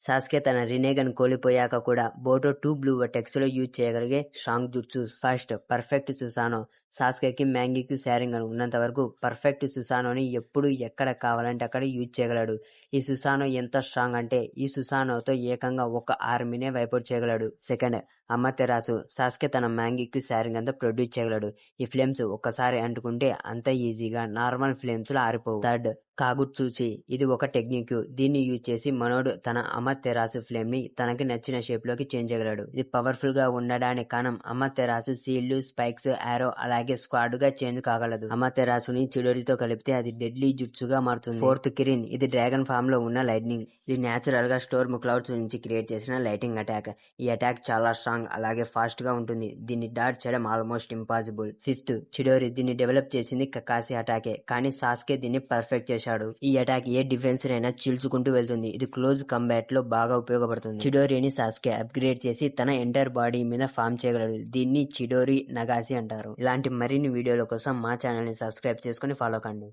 Sasuke తన Rinnegan కోల్పోయాక కూడా బోటో 2 బ్లూ వర్టెక్స్ లో యూజ్ చేయగలిగే strong jutsu. First perfect Susanoo. సాస్కేకి మ్యాంగీకి శారింగన్ ఉన్నంత వరకు పర్ఫెక్ట్ సుసానోని ఎప్పుడు ఎక్కడ కావాలంటే అక్కడ యూజ్ చేయగలడు. ఈ సుసానో ఎంత స్ట్రాంగ్ అంటే ఈ సుసానోతో ఏకంగా ఒక ఆర్మీనే వైపౌట్ చేయగలడు. సెకండ్ అమతెరాసు. సాస్కే తన మ్యాంగీకి శారింగన్ తో ప్రొడ్యూస్ చేయగలడు. ఈ ఫ్లేమ్స్ ఒక్కసారి అంటుకుంటే అంత ఈజీగా నార్మల్ ఫ్లేమ్స్ లో ఆరిపోవు. థర్డ్ కాగుట్సూచి. ఇది ఒక టెక్నిక్. దీన్ని యూజ్ చేసి మనోడు తన అమతెరాసు ఫ్లేమ్ ని తనకి నచ్చిన షేప్ లోకి చేంజ్ చేయగలడు. ఇది పవర్ఫుల్ గా ఉండడానికి కారణం అమతెరాసు సీల్డ్, స్పైక్స్, ఆరో అలాగే స్క్వాడ్ గా చేంజ్ కాగలదు. అమతెరాసుని చిడోరితో కలిపితే అది డెడ్లీ జుట్సుగా మారుతుంది. Fourth Kirin. ఇది డ్రాగన్ ఫామ్ లో ఉన్న లైట్నింగ్. ఇది న్యాచురల్ గా స్టోర్మ్ క్లౌడ్స్ నుంచి క్రియేట్ చేసిన లైటింగ్ అటాక్. ఈ అటాక్ చాలా స్ట్రాంగ్ అలాగే ఫాస్ట్ గా ఉంటుంది. దీన్ని డాట్ చేయడం ఆల్మోస్ట్ ఇంపాసిబుల్. ఫిఫ్త్ చిడోరి. దీన్ని డెవలప్ చేసింది కకాసి అటాకే, కానీ సాస్కే దీన్ని పర్ఫెక్ట్ చేశాడు. ఈ అటాక్ ఏ డిఫెన్స్ అయినా చీల్చుకుంటూ వెళ్తుంది. ఇది క్లోజ్ కంబాట్ లో బాగా ఉపయోగపడుతుంది. చిడోరిని సాస్కే అప్గ్రేడ్ చేసి తన ఎంటైర్ బాడీ మీద ఫామ్ చేయగలడు. దీన్ని చిడోరి నగాసి అంటారు. ఇలాంటి మరిన్ని వీడియోల కోసం మా ఛానల్ ని సబ్స్క్రైబ్ చేసుకుని ఫాలో కండి.